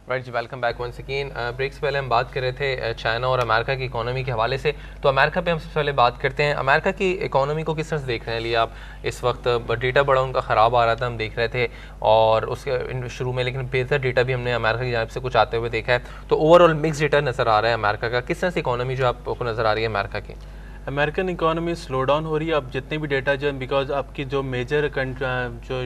Right जी, welcome back once again. Break से पहले हम बात कर रहे थे चाइना और अमेरिका की इकोनॉमी के हवाले से। तो अमेरिका पे हम सबसे पहले बात करते हैं। अमेरिका की इकोनॉमी को किस तरह से देख रहे हैं लिए आप इस वक्त? डेटा बड़ा उनका ख़राब आ रहा था, हम देख रहे थे, और उसके शुरू में, लेकिन बेहतर डेटा भी हमने अमेरिका की जानिब से कुछ आते हुए देखा है। तो ओवरऑल मिक्स डेटा नज़र आ रहा है अमेरिका का। किस तरह से इकोनॉमी जो आपको नज़र आ रही है अमेरिका की? अमेरिकन इकोनॉमी स्लो डाउन हो रही है। अब जितने भी डेटा जो बिकॉज आपकी जो मेजर जो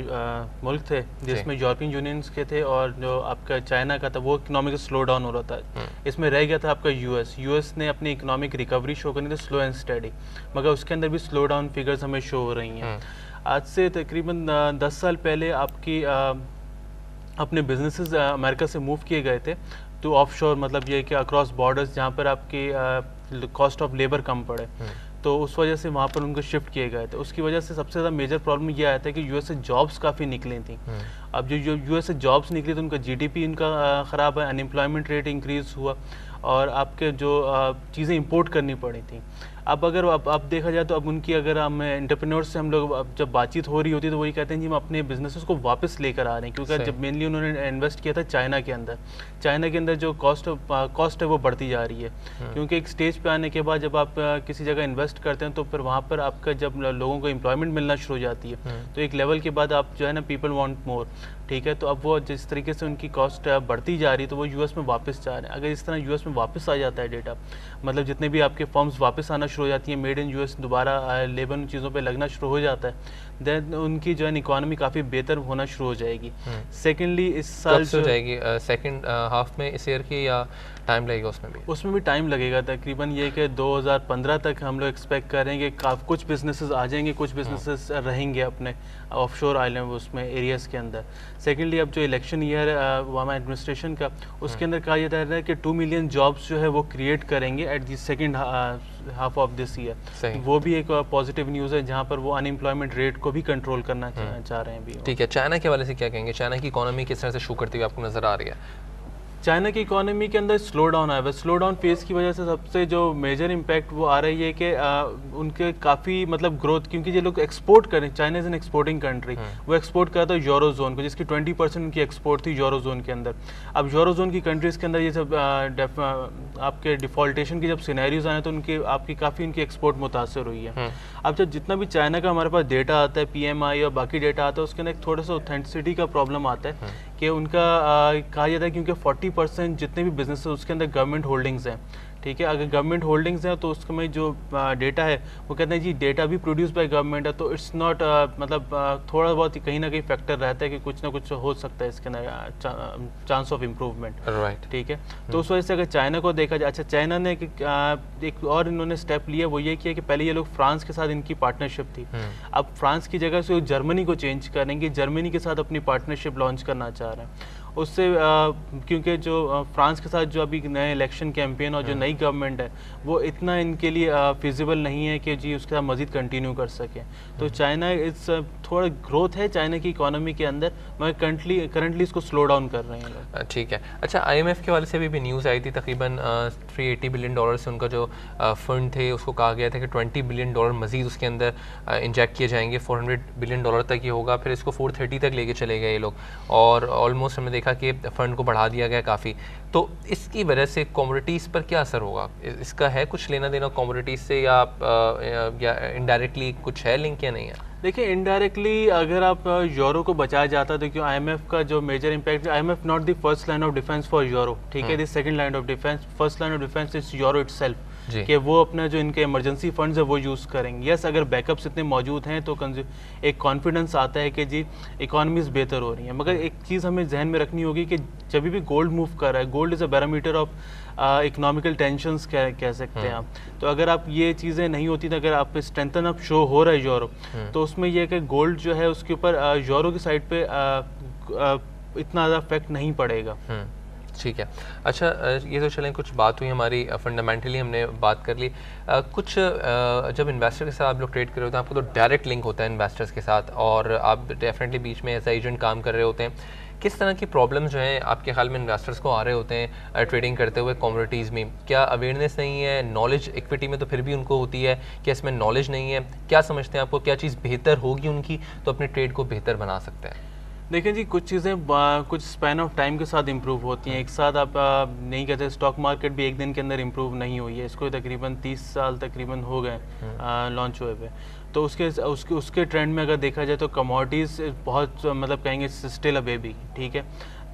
मुल्क थे जिसमें यूरोपियन यूनियंस के थे और जो आपका चाइना का था, वो इकोनॉमिक स्लो डाउन हो रहा था। इसमें रह गया था आपका यूएस ने अपनी इकोनॉमिक रिकवरी शो करनी थी स्लो एंड स्टडी, मगर उसके अंदर भी स्लो डाउन फिगर्स हमें शो हो रही हैं। आज से तकरीबन 10 साल पहले आपकी अपने बिजनेसेस अमेरिका से मूव किए गए थे तो ऑफशोर, मतलब ये कि अक्रॉस बॉर्डर्स जहाँ पर आपकी कॉस्ट ऑफ लेबर कम पड़े, तो उस वजह से वहाँ पर उनको शिफ्ट किए गए थे। उसकी वजह से सबसे ज़्यादा मेजर प्रॉब्लम ये आया था कि यूएस से जॉब्स काफ़ी निकली थी। अब जो यूएस से जॉब्स निकली तो उनका जीडीपी इनका ख़राब है, अनएम्प्लॉयमेंट रेट इंक्रीज़ हुआ और आपके जो चीज़ें इंपोर्ट करनी पड़ी थी। अब अगर अब देखा जाए तो अब उनकी, अगर हम एंटरप्रेन्योर्स से हम लोग जब बातचीत हो रही होती है तो वही कहते हैं जी हम अपने बिजनेसेस को वापस लेकर आ रहे हैं, क्योंकि जब मेनली उन्होंने इन्वेस्ट किया था चाइना के अंदर जो कॉस्ट है वो बढ़ती जा रही है। क्योंकि एक स्टेज पे आने के बाद जब आप किसी जगह इन्वेस्ट करते हैं तो फिर वहाँ पर आपका जब लोगों को एम्प्लॉयमेंट मिलना शुरू हो जाती है तो एक लेवल के बाद आप जो है ना, पीपल वांट मोर, ठीक है। तो अब वो जिस तरीके से उनकी कॉस्ट बढ़ती जा रही है तो वो यूएस में वापस जा रहे हैं। अगर इस तरह यूएस में वापस आ जाता है डेटा, मतलब जितने भी आपके फर्म्स वापस आना शुरू हो जाती हैं, मेड इन यूएस दोबारा लेबर उन चीज़ों पे लगना शुरू हो जाता है, देन उनकी जो है इकोनॉमी काफ़ी बेहतर होना शुरू हो जाएगी। सेकेंडली इस साल हो जाएगी सेकेंड हाफ में इस ईयर की, या टाइम लगेगा उसमें भी टाइम लगेगा। तकरीबन ये कि 2015 तक हम लोग एक्सपेक्ट करेंगे कि कुछ बिजनेसेस आ जाएंगे, कुछ बिजनेसेस रहेंगे अपने ऑफशोर आइलैंड उसमें एरियाज़ के अंदर। सेकेंडली अब जो इलेक्शन ईयर ओबामा एडमिनिस्ट्रेशन का, उसके अंदर कहा जाता है कि 2 मिलियन जॉब्स जो है वो क्रिएट करेंगे at the second half of this year. वो भी एक पॉजिटिव न्यूज़ है जहाँ पर वो अनएम्प्लॉयमेंट रेट को भी कंट्रोल करना चाह रहे हैं भी। ठीक है, चाइना के हवाले से क्या कहेंगे? चाइना की इकोनॉमी किस तरह से शो करती हुई आपको नज़र आ रही है? चाइना की इकोनॉमी के अंदर स्लो डाउन आया हुआ है। स्लो डाउन फेज की वजह से सबसे जो मेजर इम्पैक्ट वो आ रही है कि उनके काफ़ी मतलब ग्रोथ, क्योंकि ये लोग एक्सपोर्ट करें, China is an exporting country, वो एक्सपोर्ट करता है यूरो जोन को, जिसकी 20% उनकी एक्सपोर्ट थी यूरो जोन के अंदर। अब यूरो जोन की कंट्रीज़ के अंदर ये सब आपके डिफॉल्टेशन की जब सिनेरियोज आए तो आपकी काफ़ी उनकी एक्सपोर्ट मुतासर हुई है। अब जब जितना भी चाइना का हमारे पास डेटा आता है, PMI और बाकी डेटा आता है, उसके अंदर एक थोड़ा सा ऑथेंटिसिटी का प्रॉब्लम आता है कि उनका कहा जाता है क्योंकि 40% जितने भी बिजनेस है उसके अंदर गवर्नमेंट होल्डिंग्स हैं, ठीक है। अगर गवर्नमेंट होल्डिंग्स हैं तो उसमें जो डेटा है वो कहते हैं जी डेटा भी प्रोड्यूस बाय गवर्नमेंट है, तो इट्स नॉट मतलब थोड़ा बहुत कहीं ना कहीं फैक्टर रहता है कि कुछ ना कुछ हो सकता है इसके अंदर चांस ऑफ इम्प्रूवमेंट, राइट, ठीक है। तो उस वजह से अगर चाइना को देखा जाए, अच्छा चाइना ने एक और इन्होंने स्टेप लिया, वो ये किया कि पहले ये लोग फ्रांस के साथ इनकी पार्टनरशिप थी, अब फ्रांस की जगह से जर्मनी को चेंज करेंगे, जर्मनी के साथ अपनी पार्टनरशिप लॉन्च करना चाह रहे हैं। उससे क्योंकि जो फ्रांस के साथ जो अभी नए इलेक्शन कैंपेन और जो नई गवर्नमेंट है वो इतना इनके लिए फिजिबल नहीं है कि जी उसके साथ मजीद कंटिन्यू कर सके। तो चाइना इस थोड़ा ग्रोथ है चाइना की इकोनॉमी के अंदर, मगर करंटली इसको स्लो डाउन कर रहे हैं। ठीक है, अच्छा IMF के वाले से भी न्यूज़ आई थी, तकरीबन $380 बिलियन से उनका जो फंड थे उसको कहा गया था कि $20 बिलियन मजीद उसके अंदर इंजेक्ट किए जाएंगे, $400 बिलियन तक ये होगा, फिर इसको 430 तक लेके चले गए ये लोग, और ऑलमोस्ट हमने देखा कि फ़ंड को बढ़ा दिया गया काफ़ी। तो इसकी वजह से कमोडिटीज़ पर क्या असर होगा? इसका है कुछ लेना देना कमोडिटीज़ से, या इनडायरेक्टली कुछ है लिंक या नहीं है? देखिए इनडायरेक्टली अगर आप यूरो को बचाया जाता है तो क्यों IMF का जो major impact, IMF not the first line of defence for euro, ठीक है, the second line of defence, first line of defence is euro itself, कि वो अपना जो इनके इमरजेंसी फंड्स है वो यूज़ करेंगे। यस, अगर बैकअप्स इतने मौजूद हैं तो एक कॉन्फिडेंस आता है कि जी इकोनॉमीज बेहतर हो रही हैं। मगर एक चीज़ हमें जहन में रखनी होगी कि जब भी गोल्ड मूव कर रहा है, gold is a barometer of economical tensions कह सकते हैं आप। तो अगर आप ये चीज़ें नहीं होती तो अगर आप स्ट्रेंथन अप शो हो रहा है यूरो, तो उसमें यह कि गोल्ड जो है उसके ऊपर यूरो की साइड पे इतना ज़्यादा इफेक्ट नहीं पड़ेगा। ठीक है, अच्छा ये तो चलें, कुछ बात हुई हमारी फंडामेंटली हमने बात कर ली। कुछ जब इन्वेस्टर के साथ आप लोग ट्रेड कर रहे होते हैं आपको तो डायरेक्ट लिंक होता है इन्वेस्टर्स के साथ, और आप डेफिनेटली बीच में एज एजेंट काम कर रहे होते हैं। किस तरह की प्रॉब्लम्स जो हैं आपके ख्याल में इन्वेस्टर्स को आ रहे होते हैं ट्रेडिंग करते हुए कमोडिटीज़ में? क्या अवेयरनेस नहीं है? नॉलेज इक्विटी में तो फिर भी उनको होती है, क्या इसमें नॉलेज नहीं है? क्या समझते हैं आपको क्या चीज़ बेहतर होगी उनकी तो अपने ट्रेड को बेहतर बना सकते हैं? देखिए जी, कुछ चीज़ें कुछ स्पैन ऑफ टाइम के साथ इम्प्रूव होती हैं। एक साथ आप नहीं कहते, स्टॉक मार्केट भी एक दिन के अंदर इम्प्रूव नहीं हुई है, इसको तकरीबन 30 साल तकरीबन हो गए लॉन्च हुए पे। तो उसके ट्रेंड में अगर देखा जाए तो कमोडिटीज़ बहुत मतलब कहेंगे स्टिल अ बेबी, ठीक है।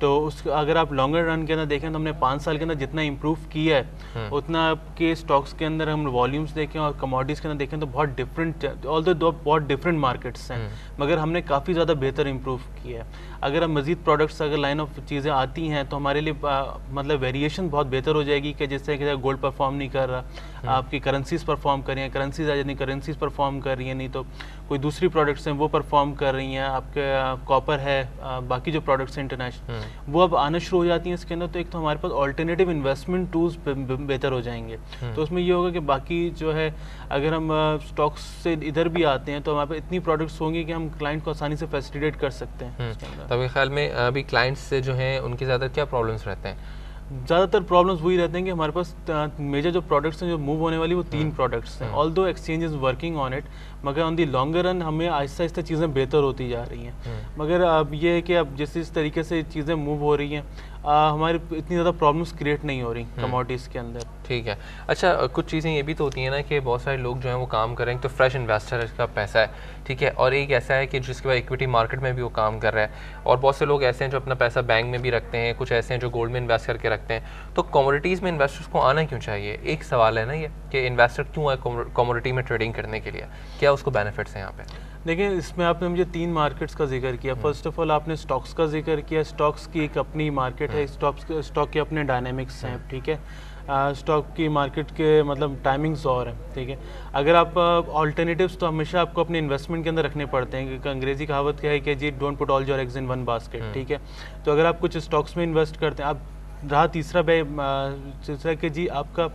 तो उस अगर आप लॉन्गर रन के अंदर देखें तो हमने 5 साल के अंदर जितना इम्प्रूव किया है उतना आपके स्टॉक्स के अंदर हम वॉल्यूम्स देखें और कमोडिटीज़ के अंदर देखें तो बहुत डिफरेंट, ऑल्दो दो बहुत डिफरेंट मार्केट्स हैं, मगर हमने काफ़ी ज़्यादा बेहतर इम्प्रूव किया है। अगर हम मज़ीद प्रोडक्ट्स अगर लाइन ऑफ चीज़ें आती हैं तो हमारे लिए मतलब वेरिएशन बहुत बेहतर हो जाएगी कि जिस तरह कि गोल्ड परफॉर्म नहीं कर रहा, आपकी करेंसीज परफॉर्म कर रही हैं, करेंसीज आ जाती हैं, करेंसीज परफॉर्म कर रही हैं, नहीं तो कोई दूसरी प्रोडक्ट्स हैं वो परफॉर्म कर रही हैं, आपके कॉपर है, बाकी जो प्रोडक्ट्स हैं इंटरनेशनल वो अब आना शुरू हो जाती हैं इसके अंदर। तो एक तो हमारे पास ऑल्टरनेटिव इन्वेस्टमेंट टूल्स बेहतर हो जाएंगे। तो उसमें ये होगा कि बाकी जो है अगर हम स्टॉक्स से इधर भी आते हैं तो हमारे पास इतनी प्रोडक्ट्स होंगी कि हम क्लाइंट को आसानी से फैसिलिटेट कर सकते हैं। तो मेरे ख्याल में अभी क्लाइंट्स से जो हैं उनके ज़्यादा क्या प्रॉब्लम्स रहते हैं? ज़्यादातर प्रॉब्लम्स वही रहते हैं कि हमारे पास मेजर जो प्रोडक्ट्स हैं जो मूव होने वाली वो 3 प्रोडक्ट्स हैं। Although exchange is working on it, मगर ऑन दी लॉन्गर रन हमें आहिस्ता आहिस्ता चीज़ें बेहतर होती जा रही हैं। मगर अब ये है कि अब जिस तरीके से चीज़ें मूव हो रही हैं हमारी इतनी ज़्यादा प्रॉब्लम्स क्रिएट नहीं हो रही कमोडिटीज़ के अंदर। ठीक है। अच्छा, कुछ चीज़ें ये भी तो होती हैं ना कि बहुत सारे लोग जो हैं वो काम कर रहे हैं, तो फ्रेश इन्वेस्टर का पैसा है, ठीक है, और एक ऐसा है कि जिसके बाद इक्विटी मार्केट में भी वो काम कर रहा है, और बहुत से लोग ऐसे हैं जो अपना पैसा बैंक में भी रखते हैं, कुछ ऐसे हैं जो गोल्ड में इन्वेस्ट करके रखते हैं। तो कमोडिटीज़ में इन्वेस्टर्स को आना क्यों चाहिए? एक सवाल है ना ये कि इन्वेस्टर क्यों आए कमोडिटी में ट्रेडिंग करने के लिए, क्या उसको बेनिफिट्स हैं यहाँ पे? देखिए, इसमें आपने मुझे 3 मार्केट्स का जिक्र किया। फर्स्ट ऑफ ऑल आपने स्टॉक्स का जिक्र किया। स्टॉक्स की एक अपनी मार्केट है, स्टॉक के अपने डायनेमिक्स हैं, ठीक है। स्टॉक की मार्केट के मतलब टाइमिंग्स और हैं, ठीक है। अगर आप ऑल्टरनेटिव्स तो हमेशा आपको अपने इन्वेस्टमेंट के अंदर रखने पड़ते हैं, क्योंकि अंग्रेजी कहावत क्या है कि जी don't put all your eggs in one basket, ठीक है। तो अगर आप कुछ स्टॉक्स में इन्वेस्ट करते हैं, आप रहा तीसरा कि जी आपका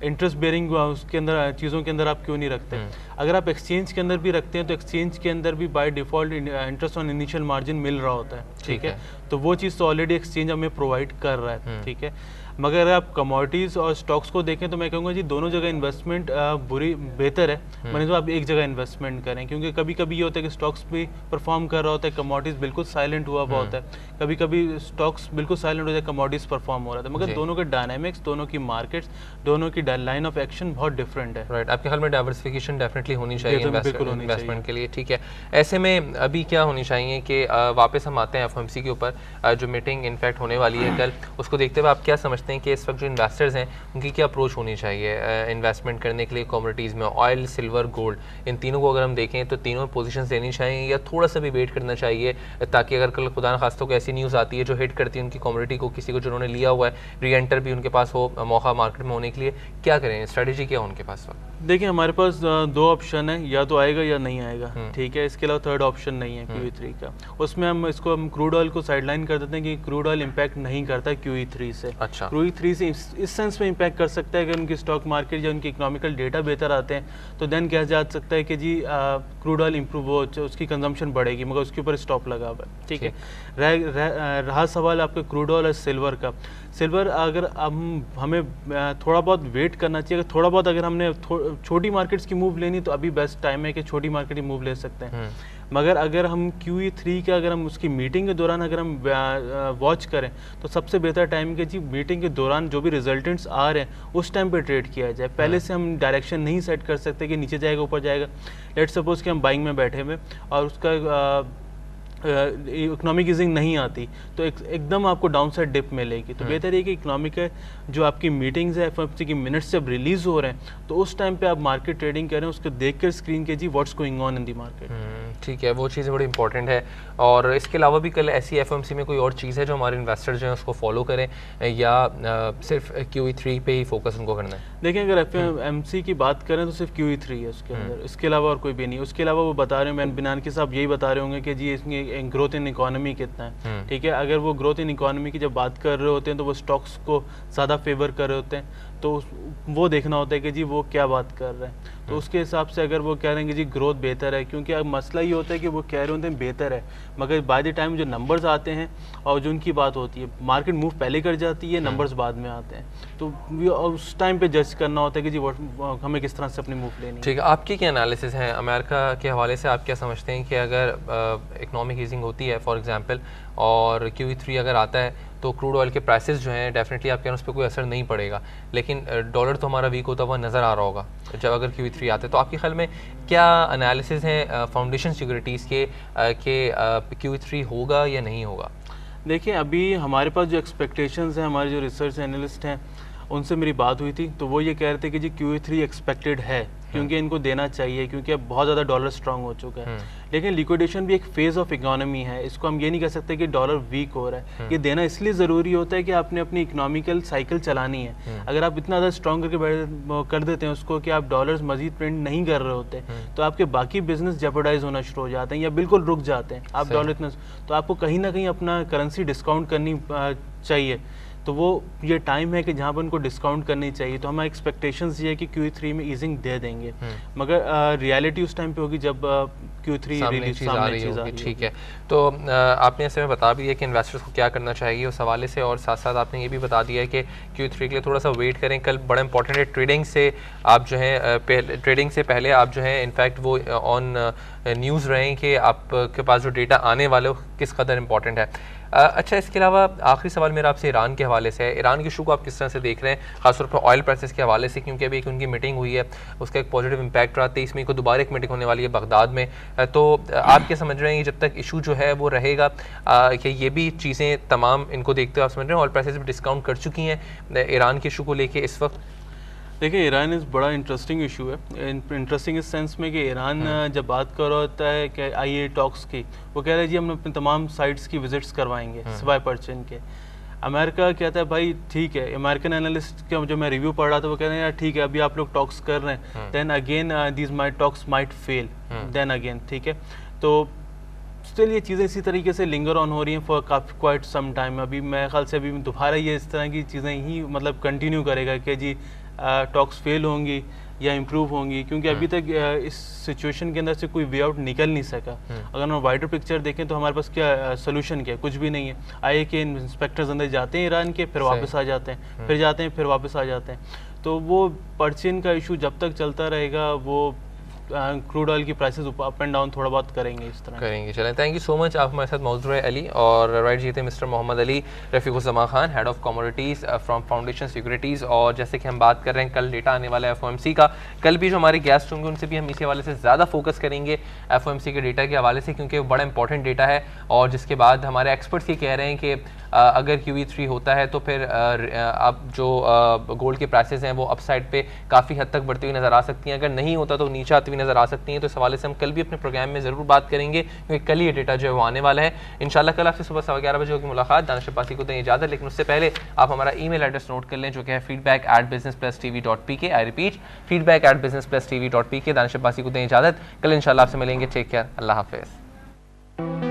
इंटरेस्ट बेयरिंग उसके अंदर चीज़ों के अंदर आप क्यों नहीं रखते। अगर आप एक्सचेंज के अंदर भी रखते हैं तो एक्सचेंज के अंदर भी by default interest on initial margin मिल रहा होता है, ठीक है। तो वो चीज़ तो ऑलरेडी एक्सचेंज हमें प्रोवाइड कर रहा है, ठीक है। मगर अगर आप कमोडिटीज़ और स्टॉक्स को देखें तो मैं कहूँगा जी दोनों जगह इन्वेस्टमेंट बेहतर है, मैंने तो आप एक जगह इन्वेस्टमेंट करें, क्योंकि कभी कभी ये होता है कि स्टॉक्स भी परफॉर्म कर रहा होता है, कमोडिटीज़ बिल्कुल साइलेंट हुआ हुआ होता है, कभी कभी स्टॉक्स बिल्कुल साइलेंट हो जाए, कमोडिटीज़ परफॉर्म हो रहा था। मगर दोनों के डायनामिक्स, दोनों की मार्केट्स, दोनों की लाइन ऑफ एक्शन बहुत डिफरेंट है। राइट, आपके ख्याल में डाइवर्सिफिकेशन डेफिनेटली होनी चाहिए इन्वेस्टमेंट के लिए, ठीक है। ऐसे में अभी क्या होनी चाहिए कि वापस हम आते हैं एफएमसी के ऊपर, जो मीटिंग इनफैक्ट होने वाली है कल, उसको देखते हुए आप क्या समझते हैं कि इस वक्त जो इन्वेस्टर्स हैं उनकी क्या अप्रोच होनी चाहिए इन्वेस्टमेंट करने के लिए कमोडिटीज़ में? ऑयल, सिल्वर, गोल्ड, इन तीनों को अगर हम देखें तो तीनों पोजीशंस लेनी चाहिए या थोड़ा सा भी वेट करना चाहिए, ताकि अगर कल खुदा न खास्तों को ऐसी न्यूज़ आती है जो हिट करती है उनकी कमोडिटी को, किसी को जिन्होंने लिया हुआ है री एंटर भी उनके पास हो मौका मार्केट में होने के लिए, क्या करें, स्ट्रेटजी क्या हो उनके पास? देखिए, हमारे पास 2 ऑप्शन है, या तो आएगा या नहीं आएगा, ठीक है। इसके अलावा थर्ड ऑप्शन नहीं है QE3 का। उसमें हम क्रूड ऑयल को साइडलाइन कर देते हैं कि क्रूड ऑयल इंपैक्ट नहीं करता QE3 से। अच्छा, QE3 से इस सेंस में इंपैक्ट कर सकता है कि उनकी स्टॉक मार्केट या उनकी इकोनॉमिकल डेटा बेहतर आते हैं तो देन कहा जा सकता है कि जी क्रूड ऑयल इंप्रूव हो, उसकी कंजम्पशन बढ़ेगी, मगर उसके ऊपर स्टॉप लगा हुआ है, ठीक है। रहा सवाल आपके क्रूड ऑयल और सिल्वर का। सिल्वर अगर हमें थोड़ा बहुत वेट करना चाहिए, अगर थोड़ा बहुत अगर हमने छोटी मार्केट्स की मूव लेनी तो अभी बेस्ट टाइम है कि छोटी मार्केट की मूव ले सकते हैं। मगर अगर हम QE3 का अगर हम उसकी मीटिंग के दौरान अगर हम वॉच करें तो सबसे बेहतर टाइम के जी मीटिंग के दौरान जो भी रिजल्टेंट्स आ रहे हैं उस टाइम पे ट्रेड किया जाए। पहले से हम डायरेक्शन नहीं सेट कर सकते कि नीचे जाएगा ऊपर जाएगा। लेट्स सपोज कि हम बाइंग में बैठे हुए और उसका इकोनॉमिक ईजिंग नहीं आती तो एकदम आपको डाउन साइड डिप मिलेगी। तो बेहतर है कि इकोनॉमिक जो आपकी मीटिंग्स है एफएमसी की मिनट्स जब रिलीज हो रहे हैं तो उस टाइम पे आप मार्केट ट्रेडिंग करें, उसको देख कर स्क्रीन के जी what's going on in the market. ठीक है, वो चीज़ें बड़ी इंपॉर्टेंट है। और इसके अलावा भी कल ऐसी एफएमसी में कोई और चीज़ है जो हमारे इन्वेस्टर जो हैं उसको फॉलो करें या सिर्फ QE3 पे ही फोकस उनको करना है? देखिए, अगर एफएमसी की बात करें तो सिर्फ QE3 है उसके अंदर, इसके अलावा और कोई भी नहीं। उसके अलावा वो बता रहे हैं, बिनानकी साहब यही बता रहे होंगे कि जी इसमें ग्रोथ इन इकोनॉमी कितना है, ठीक है। अगर वो ग्रोथ इन इकोनॉमी की जब बात कर रहे होते हैं तो वो स्टॉक्स को ज़्यादा फेवर कर रहे होते हैं, तो वो देखना होता है कि जी वो क्या बात कर रहे हैं। तो उसके हिसाब से अगर वो कह रहे हैं कि जी ग्रोथ बेहतर है, क्योंकि अब मसला ये होता है कि वो कह रहे होते हैं बेहतर है, मगर बाय द टाइम जो नंबर्स आते हैं और जो उनकी बात होती है, मार्केट मूव पहले कर जाती है, नंबर्स बाद में आते हैं, तो उस टाइम पे जज करना होता है कि जी हमें किस तरह से अपनी मूव लेनी है। ठीक है, आपकी क्या एनालिसिस है अमेरिका के हवाले से? आप क्या समझते हैं कि अगर इकोनॉमिक इकोनॉमिक ईजिंग होती है फॉर एग्जांपल, और QE3 अगर आता है तो क्रूड ऑयल के प्राइसेस जो हैं डेफिनेटली आप कह रहे हैं उस पर कोई असर नहीं पड़ेगा, लेकिन डॉलर तो हमारा वीक होता हुआ नज़र आ रहा होगा जब अगर QE3 आते हैं। तो आपके ख्याल में क्या एनालिसिस हैं फाउंडेशन सिक्योरिटीज़ के QE3 होगा या नहीं होगा? देखिए, अभी हमारे पास जो एक्सपेक्टेशंस हैं, हमारे जो रिसर्च एनालिस्ट हैं उनसे मेरी बात हुई थी, तो वो ये कह रहे थे कि जी QE3 एक्सपेक्टेड है, क्योंकि इनको देना चाहिए, क्योंकि अब बहुत ज़्यादा डॉलर स्ट्रांग हो चुका है। लेकिन लिक्विडेशन भी एक फेज़ ऑफ इकोनॉमी है, इसको हम ये नहीं कह सकते कि डॉलर वीक हो रहा है। ये देना इसलिए ज़रूरी होता है कि आपने अपनी इकोनॉमिकल साइकिल चलानी है। अगर आप इतना ज़्यादा स्ट्रॉन्ग करके कर देते हैं उसको कि आप डॉलर्स मजीद प्रिंट नहीं कर रहे होते, तो आपके बाकी बिजनेस जेपरडाइज होना शुरू हो जाते हैं या बिल्कुल रुक जाते हैं। आप डॉलर इतना, तो आपको कहीं ना कहीं अपना करेंसी डिस्काउंट करनी चाहिए। तो वो ये टाइम है कि जहाँ पर उनको डिस्काउंट करनी चाहिए। तो हमारी एक्सपेक्टेशंस ये है कि QE3 में ईजिंग दे देंगे, मगर रियलिटी उस टाइम पे होगी जब QE3 रिलीज सामने चीज़ आ रही है। ठीक है, तो आपने ऐसे में बता भी दिया कि इन्वेस्टर्स को क्या करना चाहिए उस हवाले से, और साथ साथ आपने ये भी बता दिया है कि QE3 के लिए थोड़ा सा वेट करें। कल बड़ा इंपॉर्टेंट है ट्रेडिंग से, आप जो है ट्रेडिंग से पहले आप जो है इनफैक्ट वो ऑन न्यूज़ रहें कि आपके पास जो डेटा आने वाले वो किस कदर इंपॉर्टेंट है। अच्छा, इसके अलावा आखिरी सवाल मेरा आपसे ईरान के हवाले से है। ईरान के इशू को आप किस तरह से देख रहे हैं, खासतौर पर ऑयल प्राइसेस के हवाले से, क्योंकि अभी एक उनकी मीटिंग हुई है, उसका एक पॉजिटिव इंपैक्ट रहा। 23 मई को दोबारा एक मीटिंग होने वाली है बगदाद में। तो आप क्या समझ रहे हैं जब तक इशू जो है वो रहेगा कि ये भी चीज़ें तमाम इनको देखते हुए आप समझ रहे हैं ऑयल प्राइसेस भी डिस्काउंट कर चुकी हैं ईरान के इशू को लेके इस वक्त? देखिए, ईरान इस बड़ा इंटरेस्टिंग इशू है। इंटरेस्टिंग इस सेंस में कि ईरान जब बात कर रहा होता है कि IA टॉक्स की, वो कह रहे हैं जी हम अपने तमाम साइट्स की विजिट्स करवाएंगे सिवाय परचीन के। अमेरिका कहता है भाई ठीक है। अमेरिकन एनालिस्ट का जो मैं रिव्यू पढ़ रहा था वो कह रहे हैं यार ठीक है, अभी आप लोग टॉक्स कर रहे हैं, then again these my talks might fail, then again, ठीक है। तो स्टिल ये चीज़ें इसी तरीके से लिंगर ऑन हो रही हैं फॉर क्वाइट सम टाइम। अभी मेरे ख्याल से अभी दोबारा ये इस तरह की चीज़ें ही मतलब कंटिन्यू करेगा कि जी टॉक्स फेल होंगी या इम्प्रूव होंगी, क्योंकि अभी तक इस सिचुएशन के अंदर से कोई वे आउट निकल नहीं सका। अगर हम वाइडर पिक्चर देखें तो हमारे पास क्या सोल्यूशन क्या है, कुछ भी नहीं है। IA के इंस्पेक्टर्स अंदर जाते हैं ईरान के, फिर वापस आ जाते हैं, फिर जाते हैं, फिर वापस आ जाते हैं। तो वो परचेन का इशू जब तक चलता रहेगा, वो क्रूड ऑयल की प्राइसेस अप एंड डाउन थोड़ा बहुत करेंगे, इस तरह करेंगे। चलें, थैंक यू सो मच। आप हमारे साथ मौजूद रहे अली, और राइट जी थे mister Mohammad Ali Rafiquzzaman Khan, head of commodities from Foundation Securities. और जैसे कि हम बात कर रहे हैं कल डेटा आने वाला है FOMC का, कल भी जो हमारे गेस्ट होंगे उनसे भी हम इसी हवाले से ज़्यादा फोकस करेंगे FOMC के डेटा के हवाले से, क्योंकि वो बड़ा इंपॉर्टेंट डेटा है। और जिसके बाद हमारे एक्सपर्ट्स ये कह रहे हैं कि अगर QE3 होता है तो फिर अब जो गोल्ड के प्राइसेस हैं वो अपसाइड पे काफ़ी हद तक बढ़ती हुई नज़र आ सकती हैं, अगर नहीं होता तो नीचे आती हुई नज़र आ सकती हैं। तो इस हवाले से हम कल भी अपने प्रोग्राम में ज़रूर बात करेंगे, क्योंकि कल ये डेटा जो है वो आने वाला है इंशाल्लाह। कल आपसे सुबह 11:15 बजे होगी मुलाकात। दानिश अब्बासी को दें इजाज़त, लेकिन उससे पहले आप हमारा ईमेल एड्रेस नोट कर लें जो कि है feedback@businessplusTV.pk। I repeat, feedback@businessplusTV.pk। Danish Abbasi को दें इजाज़त, कल इंशाल्लाह आपसे मिलेंगे। टेक केयर, अल्लाह हाफ़िज़।